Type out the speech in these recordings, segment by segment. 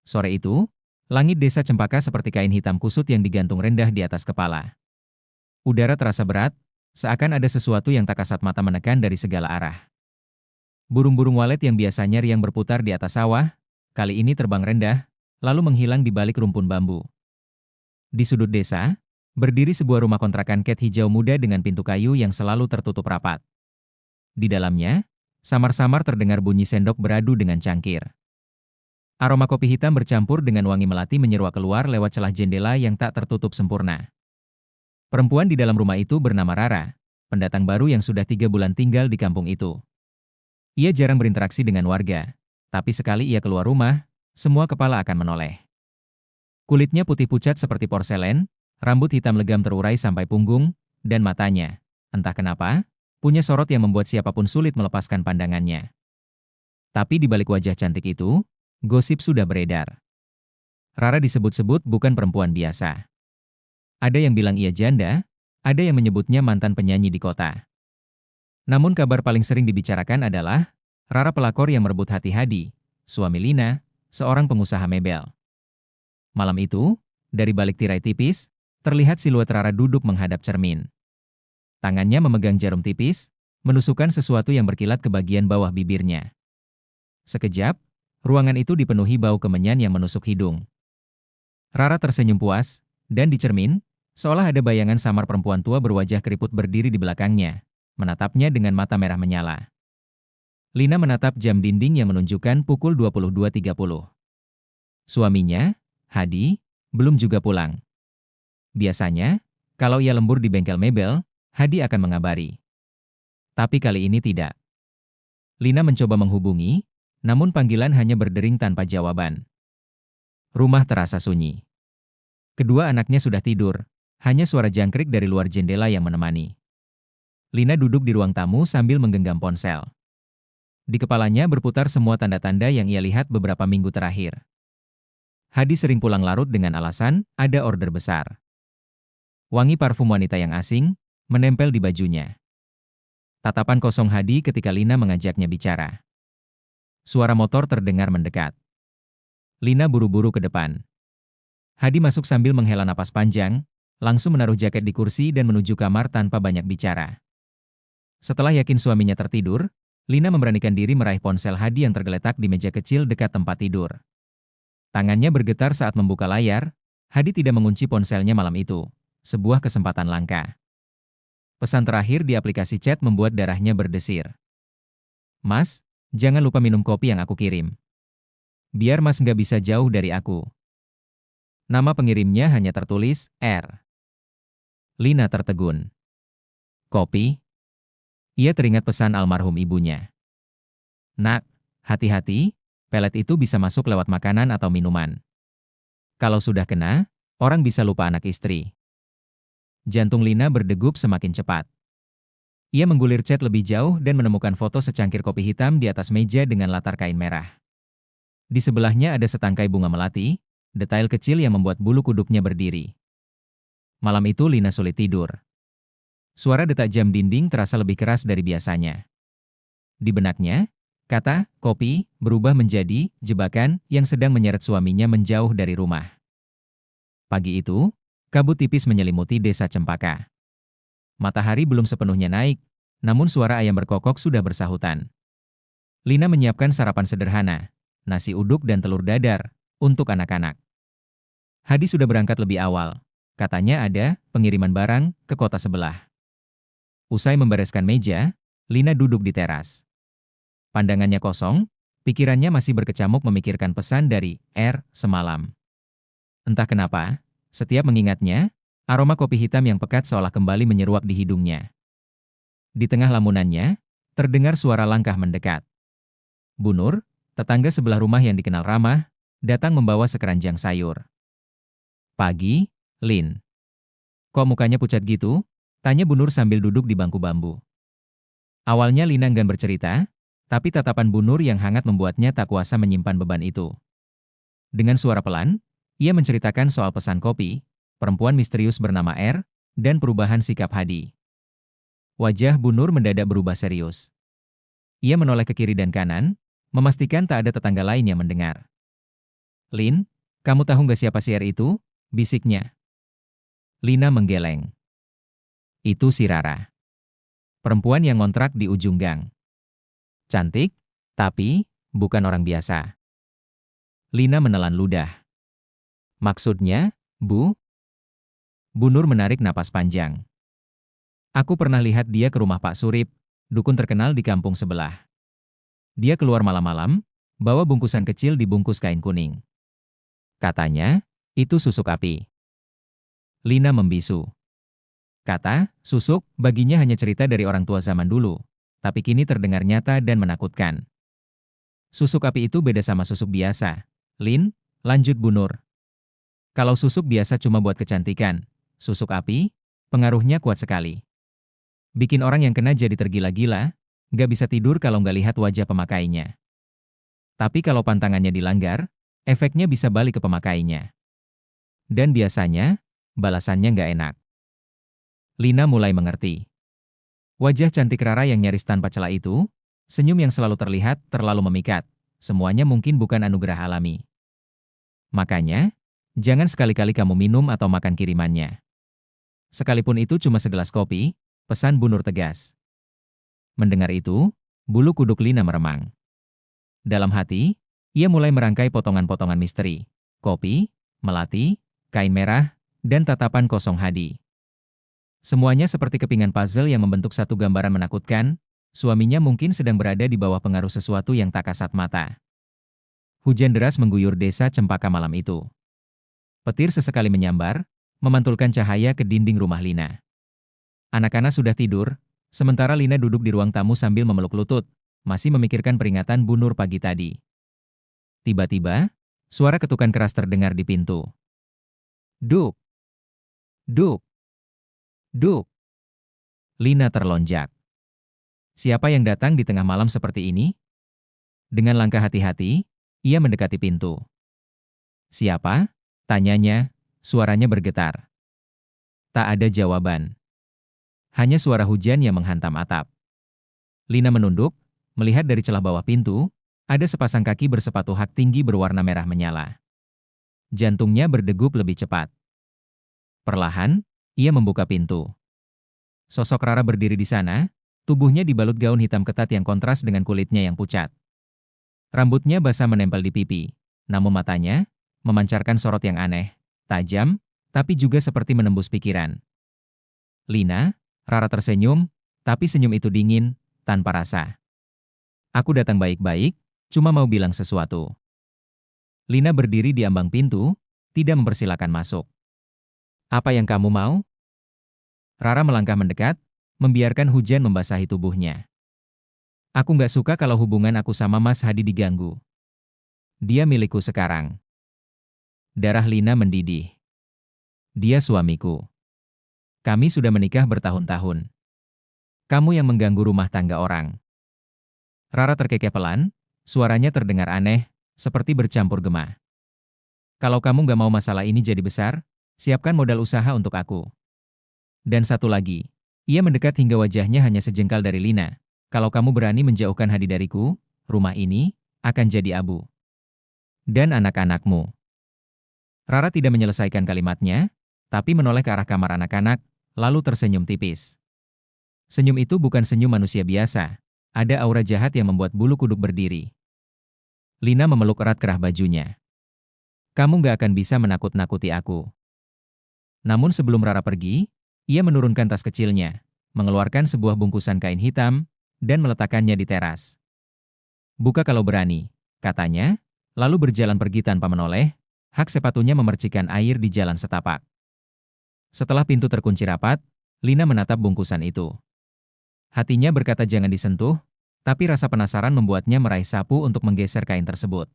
Sore itu, langit desa Cempaka seperti kain hitam kusut yang digantung rendah di atas kepala. Udara terasa berat, seakan ada sesuatu yang tak kasat mata menekan dari segala arah. Burung-burung walet yang biasanya riang berputar di atas sawah, kali ini terbang rendah, lalu menghilang di balik rumpun bambu. Di sudut desa, berdiri sebuah rumah kontrakan cat hijau muda dengan pintu kayu yang selalu tertutup rapat. Di dalamnya, samar-samar terdengar bunyi sendok beradu dengan cangkir. Aroma kopi hitam bercampur dengan wangi melati menyeruak keluar lewat celah jendela yang tak tertutup sempurna. Perempuan di dalam rumah itu bernama Rara, pendatang baru yang sudah 3 bulan tinggal di kampung itu. Ia jarang berinteraksi dengan warga, tapi sekali ia keluar rumah, semua kepala akan menoleh. Kulitnya putih pucat seperti porselen, rambut hitam legam terurai sampai punggung, dan matanya, entah kenapa, punya sorot yang membuat siapapun sulit melepaskan pandangannya. Tapi di balik wajah cantik itu, gosip sudah beredar. Rara disebut-sebut bukan perempuan biasa. Ada yang bilang ia janda, ada yang menyebutnya mantan penyanyi di kota. Namun kabar paling sering dibicarakan adalah Rara pelakor yang merebut hati Hadi, suami Lina, seorang pengusaha mebel. Malam itu, dari balik tirai tipis, terlihat siluet Rara duduk menghadap cermin. Tangannya memegang jarum tipis, menusukkan sesuatu yang berkilat ke bagian bawah bibirnya. Sekejap, ruangan itu dipenuhi bau kemenyan yang menusuk hidung. Rara tersenyum puas, dan di cermin, seolah ada bayangan samar perempuan tua berwajah keriput berdiri di belakangnya, menatapnya dengan mata merah menyala. Lina menatap jam dinding yang menunjukkan pukul 22.30. Suaminya, Hadi, belum juga pulang. Biasanya, kalau ia lembur di bengkel mebel, Hadi akan mengabari. Tapi kali ini tidak. Lina mencoba menghubungi, namun panggilan hanya berdering tanpa jawaban. Rumah terasa sunyi. Kedua anaknya sudah tidur, hanya suara jangkrik dari luar jendela yang menemani. Lina duduk di ruang tamu sambil menggenggam ponsel. Di kepalanya berputar semua tanda-tanda yang ia lihat beberapa minggu terakhir. Hadi sering pulang larut dengan alasan ada order besar. Wangi parfum wanita yang asing menempel di bajunya. Tatapan kosong Hadi ketika Lina mengajaknya bicara. Suara motor terdengar mendekat. Lina buru-buru ke depan. Hadi masuk sambil menghela napas panjang, langsung menaruh jaket di kursi dan menuju kamar tanpa banyak bicara. Setelah yakin suaminya tertidur, Lina memberanikan diri meraih ponsel Hadi yang tergeletak di meja kecil dekat tempat tidur. Tangannya bergetar saat membuka layar, Hadi tidak mengunci ponselnya malam itu, sebuah kesempatan langka. Pesan terakhir di aplikasi chat membuat darahnya berdesir. Mas, jangan lupa minum kopi yang aku kirim. Biar Mas nggak bisa jauh dari aku. Nama pengirimnya hanya tertulis, R. Lina tertegun. Kopi? Ia teringat pesan almarhum ibunya. Nak, hati-hati, pelet itu bisa masuk lewat makanan atau minuman. Kalau sudah kena, orang bisa lupa anak istri. Jantung Lina berdegup semakin cepat. Ia menggulir chat lebih jauh dan menemukan foto secangkir kopi hitam di atas meja dengan latar kain merah. Di sebelahnya ada setangkai bunga melati, detail kecil yang membuat bulu kuduknya berdiri. Malam itu Lina sulit tidur. Suara detak jam dinding terasa lebih keras dari biasanya. Di benaknya, kata kopi berubah menjadi jebakan yang sedang menyeret suaminya menjauh dari rumah. Pagi itu, kabut tipis menyelimuti desa Cempaka. Matahari belum sepenuhnya naik, namun suara ayam berkokok sudah bersahutan. Lina menyiapkan sarapan sederhana, nasi uduk dan telur dadar, untuk anak-anak. Hadi sudah berangkat lebih awal, katanya ada pengiriman barang ke kota sebelah. Usai membereskan meja, Lina duduk di teras. Pandangannya kosong, pikirannya masih berkecamuk memikirkan pesan dari R semalam. Entah kenapa, setiap mengingatnya, aroma kopi hitam yang pekat seolah kembali menyeruak di hidungnya. Di tengah lamunannya, terdengar suara langkah mendekat. Bu Nur, tetangga sebelah rumah yang dikenal ramah, datang membawa sekeranjang sayur. Pagi, Lin. Kok mukanya pucat gitu? Tanya Bu Nur sambil duduk di bangku bambu. Awalnya Lina enggan bercerita, tapi tatapan Bu Nur yang hangat membuatnya tak kuasa menyimpan beban itu. Dengan suara pelan, ia menceritakan soal pesan kopi, perempuan misterius bernama R, dan perubahan sikap Hadi. Wajah Bu Nur mendadak berubah serius. Ia menoleh ke kiri dan kanan, memastikan tak ada tetangga lain yang mendengar. Lin, kamu tahu nggak siapa Sier itu? Bisiknya. Lina menggeleng. Itu si Rara. Perempuan yang ngontrak di ujung gang. Cantik, tapi bukan orang biasa. Lina menelan ludah. Maksudnya, Bu? Bu Nur menarik napas panjang. Aku pernah lihat dia ke rumah Pak Surip, dukun terkenal di kampung sebelah. Dia keluar malam-malam, bawa bungkusan kecil dibungkus kain kuning. Katanya, itu susuk api. Lina membisu. Kata, susuk, baginya hanya cerita dari orang tua zaman dulu, tapi kini terdengar nyata dan menakutkan. Susuk api itu beda sama susuk biasa. Lin, lanjut Bu Nur. Kalau susuk biasa cuma buat kecantikan, susuk api, pengaruhnya kuat sekali. Bikin orang yang kena jadi tergila-gila, nggak bisa tidur kalau nggak lihat wajah pemakainya. Tapi kalau pantangannya dilanggar, efeknya bisa balik ke pemakainya. Dan biasanya, balasannya nggak enak. Lina mulai mengerti. Wajah cantik Rara yang nyaris tanpa celah itu, senyum yang selalu terlihat terlalu memikat, semuanya mungkin bukan anugerah alami. Makanya, jangan sekali-kali kamu minum atau makan kirimannya. Sekalipun itu cuma segelas kopi, pesan Bu Nur tegas. Mendengar itu, bulu kuduk Lina meremang. Dalam hati, ia mulai merangkai potongan-potongan misteri. Kopi, melati, kain merah, dan tatapan kosong Hadi. Semuanya seperti kepingan puzzle yang membentuk satu gambaran menakutkan, suaminya mungkin sedang berada di bawah pengaruh sesuatu yang tak kasat mata. Hujan deras mengguyur desa Cempaka malam itu. Petir sesekali menyambar, memantulkan cahaya ke dinding rumah Lina. Anak-anak sudah tidur, sementara Lina duduk di ruang tamu sambil memeluk lutut, masih memikirkan peringatan Bu Nur pagi tadi. Tiba-tiba, suara ketukan keras terdengar di pintu. Duk! Duk! Duk! Lina terlonjak. Siapa yang datang di tengah malam seperti ini? Dengan langkah hati-hati, ia mendekati pintu. Siapa? Tanyanya, suaranya bergetar. Tak ada jawaban. Hanya suara hujan yang menghantam atap. Lina menunduk, melihat dari celah bawah pintu, ada sepasang kaki bersepatu hak tinggi berwarna merah menyala. Jantungnya berdegup lebih cepat. Perlahan, ia membuka pintu. Sosok Rara berdiri di sana, tubuhnya dibalut gaun hitam ketat yang kontras dengan kulitnya yang pucat. Rambutnya basah menempel di pipi, namun matanya memancarkan sorot yang aneh, tajam, tapi juga seperti menembus pikiran. Lina, Rara tersenyum, tapi senyum itu dingin, tanpa rasa. Aku datang baik-baik, cuma mau bilang sesuatu. Lina berdiri di ambang pintu, tidak mempersilahkan masuk. Apa yang kamu mau? Rara melangkah mendekat, membiarkan hujan membasahi tubuhnya. Aku nggak suka kalau hubungan aku sama Mas Hadi diganggu. Dia milikku sekarang. Darah Lina mendidih. Dia suamiku. Kami sudah menikah bertahun-tahun. Kamu yang mengganggu rumah tangga orang. Rara terkekeh pelan, suaranya terdengar aneh, seperti bercampur gema. Kalau kamu nggak mau masalah ini jadi besar, siapkan modal usaha untuk aku. Dan satu lagi, ia mendekat hingga wajahnya hanya sejengkal dari Lina. Kalau kamu berani menjauhkan Hadi dariku, rumah ini akan jadi abu. Dan anak-anakmu. Rara tidak menyelesaikan kalimatnya, tapi menoleh ke arah kamar anak-anak, lalu tersenyum tipis. Senyum itu bukan senyum manusia biasa, ada aura jahat yang membuat bulu kuduk berdiri. Lina memeluk erat kerah bajunya. Kamu gak akan bisa menakut-nakuti aku. Namun sebelum Rara pergi, ia menurunkan tas kecilnya, mengeluarkan sebuah bungkusan kain hitam, dan meletakkannya di teras. Buka kalau berani, katanya, lalu berjalan pergi tanpa menoleh, hak sepatunya memercikan air di jalan setapak. Setelah pintu terkunci rapat, Lina menatap bungkusan itu. Hatinya berkata jangan disentuh, tapi rasa penasaran membuatnya meraih sapu untuk menggeser kain tersebut.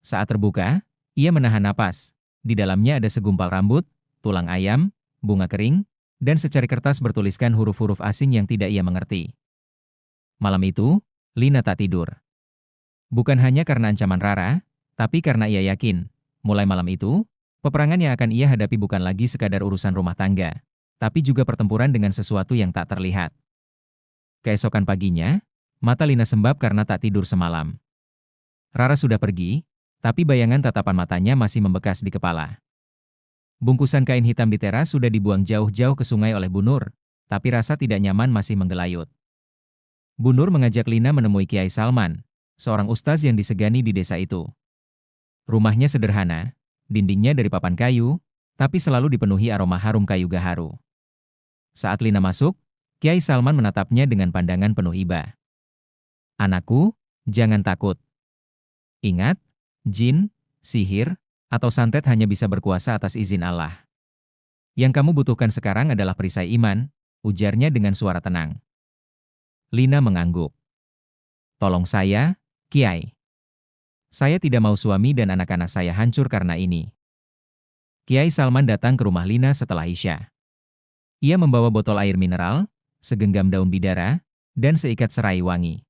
Saat terbuka, ia menahan napas. Di dalamnya ada segumpal rambut, tulang ayam, bunga kering, dan secari kertas bertuliskan huruf-huruf asing yang tidak ia mengerti. Malam itu, Lina tak tidur. Bukan hanya karena ancaman Rara, tapi karena ia yakin, mulai malam itu, peperangan yang akan ia hadapi bukan lagi sekadar urusan rumah tangga, tapi juga pertempuran dengan sesuatu yang tak terlihat. Keesokan paginya, mata Lina sembab karena tak tidur semalam. Rara sudah pergi, Tapi bayangan tatapan matanya masih membekas di kepala. Bungkusan kain hitam di teras sudah dibuang jauh-jauh ke sungai oleh Bu Nur, tapi rasa tidak nyaman masih menggelayut. Bu Nur mengajak Lina menemui Kiai Salman, seorang ustaz yang disegani di desa itu. Rumahnya sederhana, dindingnya dari papan kayu, tapi selalu dipenuhi aroma harum kayu gaharu. Saat Lina masuk, Kiai Salman menatapnya dengan pandangan penuh iba. "Anakku, jangan takut. Ingat, jin, sihir, atau santet hanya bisa berkuasa atas izin Allah. Yang kamu butuhkan sekarang adalah perisai iman," ujarnya dengan suara tenang. Lina mengangguk. "Tolong saya, Kiai. Saya tidak mau suami dan anak-anak saya hancur karena ini." Kiai Salman datang ke rumah Lina setelah Isya. Ia membawa botol air mineral, segenggam daun bidara, dan seikat serai wangi.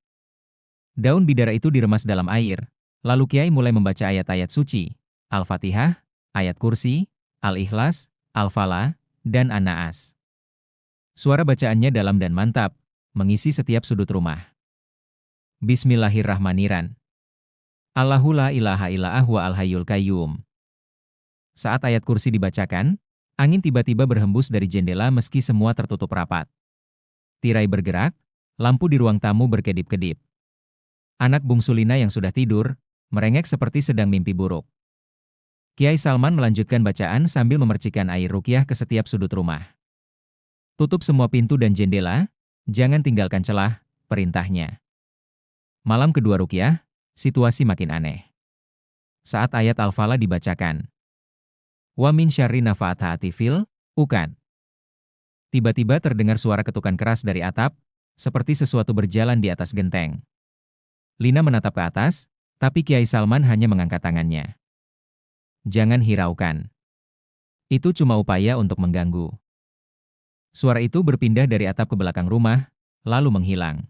Daun bidara itu diremas dalam air, lalu Kiai mulai membaca ayat-ayat suci, Al-Fatihah, ayat kursi, Al-Ikhlas, Al-Falah, dan An-Naas. Suara bacaannya dalam dan mantap, mengisi setiap sudut rumah. Bismillahirrahmanirrahim. Allahu la ilaha illa huwa al-hayyul qayyum. Saat ayat kursi dibacakan, angin tiba-tiba berhembus dari jendela meski semua tertutup rapat. Tirai bergerak, lampu di ruang tamu berkedip-kedip. Anak bungsu Lina yang sudah tidur, merengek seperti sedang mimpi buruk. Kiai Salman melanjutkan bacaan sambil memercikan air ruqyah ke setiap sudut rumah. "Tutup semua pintu dan jendela, jangan tinggalkan celah," perintahnya. Malam kedua ruqyah, situasi makin aneh. Saat ayat Al-Falah dibacakan, "Wa min syarri nafathati fil uqad." Tiba-tiba terdengar suara ketukan keras dari atap, seperti sesuatu berjalan di atas genteng. Lina menatap ke atas, tapi Kiai Salman hanya mengangkat tangannya. "Jangan hiraukan. Itu cuma upaya untuk mengganggu." Suara itu berpindah dari atap ke belakang rumah, lalu menghilang.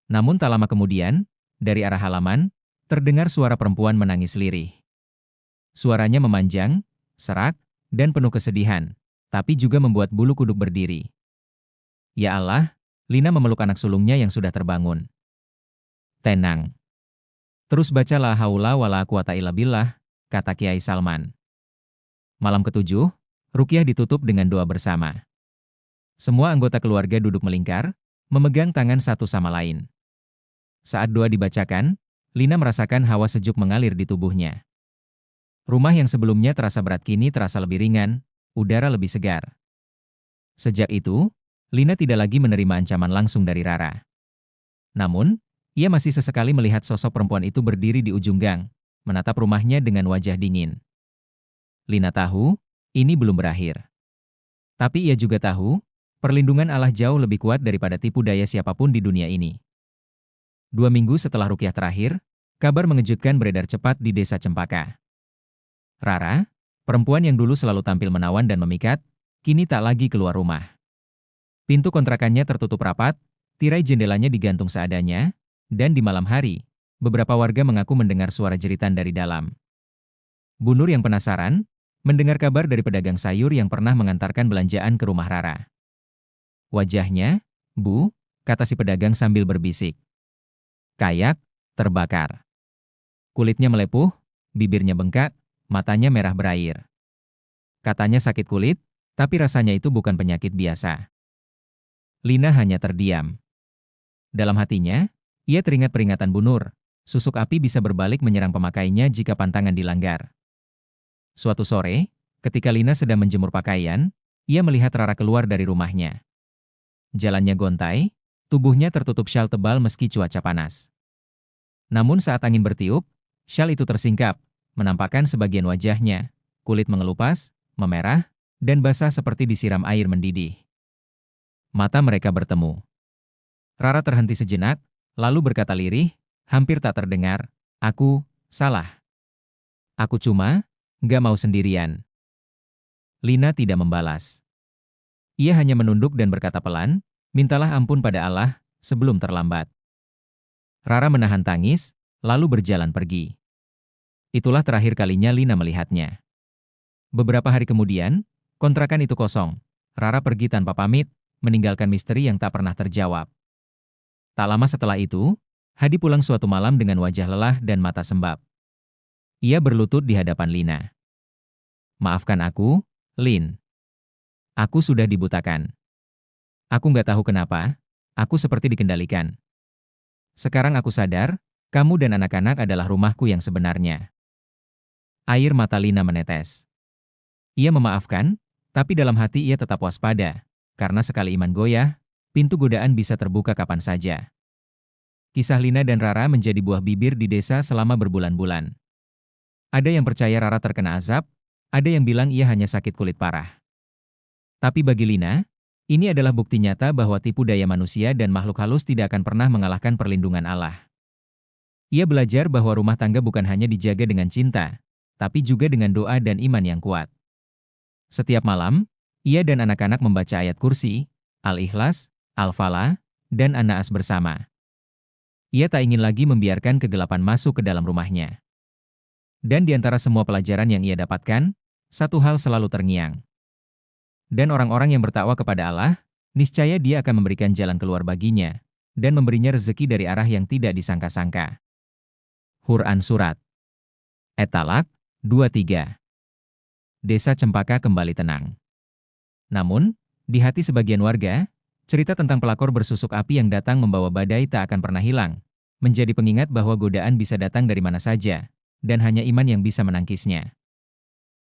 Namun tak lama kemudian, dari arah halaman, terdengar suara perempuan menangis lirih. Suaranya memanjang, serak, dan penuh kesedihan, tapi juga membuat bulu kuduk berdiri. "Ya Allah," Lina memeluk anak sulungnya yang sudah terbangun. "Tenang. Terus baca la haula wala quwata illa billah," kata Kiai Salman. Malam ketujuh, ruqyah ditutup dengan doa bersama. Semua anggota keluarga duduk melingkar, memegang tangan satu sama lain. Saat doa dibacakan, Lina merasakan hawa sejuk mengalir di tubuhnya. Rumah yang sebelumnya terasa berat kini terasa lebih ringan, udara lebih segar. Sejak itu, Lina tidak lagi menerima ancaman langsung dari Rara. Namun, ia masih sesekali melihat sosok perempuan itu berdiri di ujung gang, menatap rumahnya dengan wajah dingin. Lina tahu, ini belum berakhir. Tapi ia juga tahu, perlindungan Allah jauh lebih kuat daripada tipu daya siapapun di dunia ini. 2 minggu setelah ruqyah terakhir, kabar mengejutkan beredar cepat di desa Cempaka. Rara, perempuan yang dulu selalu tampil menawan dan memikat, kini tak lagi keluar rumah. Pintu kontrakannya tertutup rapat, tirai jendelanya digantung seadanya, dan di malam hari, beberapa warga mengaku mendengar suara jeritan dari dalam. Bu Nur yang penasaran, mendengar kabar dari pedagang sayur yang pernah mengantarkan belanjaan ke rumah Rara. "Wajahnya, Bu," kata si pedagang sambil berbisik, "kayak terbakar. Kulitnya melepuh, bibirnya bengkak, matanya merah berair. Katanya sakit kulit, tapi rasanya itu bukan penyakit biasa." Lina hanya terdiam. Dalam hatinya, ia teringat peringatan Bu Nur, susuk api bisa berbalik menyerang pemakainya jika pantangan dilanggar. Suatu sore, ketika Lina sedang menjemur pakaian, ia melihat Rara keluar dari rumahnya. Jalannya gontai, tubuhnya tertutup syal tebal meski cuaca panas. Namun saat angin bertiup, syal itu tersingkap, menampakkan sebagian wajahnya, kulit mengelupas, memerah, dan basah seperti disiram air mendidih. Mata mereka bertemu. Rara terhenti sejenak, lalu berkata lirih, hampir tak terdengar, "Aku salah. Aku cuma nggak mau sendirian." Lina tidak membalas. Ia hanya menunduk dan berkata pelan, "Mintalah ampun pada Allah, sebelum terlambat." Rara menahan tangis, lalu berjalan pergi. Itulah terakhir kalinya Lina melihatnya. Beberapa hari kemudian, kontrakan itu kosong. Rara pergi tanpa pamit, meninggalkan misteri yang tak pernah terjawab. Tak lama setelah itu, Hadi pulang suatu malam dengan wajah lelah dan mata sembab. Ia berlutut di hadapan Lina. Maafkan aku, Lin. Aku sudah dibutakan. Aku nggak tahu kenapa, aku seperti dikendalikan. Sekarang aku sadar, kamu dan anak-anak adalah rumahku yang sebenarnya. Air mata Lina menetes. Ia memaafkan, tapi dalam hati ia tetap waspada, karena sekali iman goyah, pintu godaan bisa terbuka kapan saja. Kisah Lina dan Rara menjadi buah bibir di desa selama berbulan-bulan. Ada yang percaya Rara terkena azab, ada yang bilang ia hanya sakit kulit parah. Tapi bagi Lina, ini adalah bukti nyata bahwa tipu daya manusia dan makhluk halus tidak akan pernah mengalahkan perlindungan Allah. Ia belajar bahwa rumah tangga bukan hanya dijaga dengan cinta, tapi juga dengan doa dan iman yang kuat. Setiap malam, ia dan anak-anak membaca ayat kursi, Al-Ikhlas, Al-Falah, dan An-Naas bersama. Ia tak ingin lagi membiarkan kegelapan masuk ke dalam rumahnya. Dan di antara semua pelajaran yang ia dapatkan, satu hal selalu terngiang. Dan orang-orang yang bertakwa kepada Allah, niscaya Dia akan memberikan jalan keluar baginya, dan memberinya rezeki dari arah yang tidak disangka-sangka. Quran Surat At-Talaq 23. Desa Cempaka kembali tenang. Namun, di hati sebagian warga, cerita tentang pelakor bersusuk api yang datang membawa badai tak akan pernah hilang, menjadi pengingat bahwa godaan bisa datang dari mana saja, dan hanya iman yang bisa menangkisnya.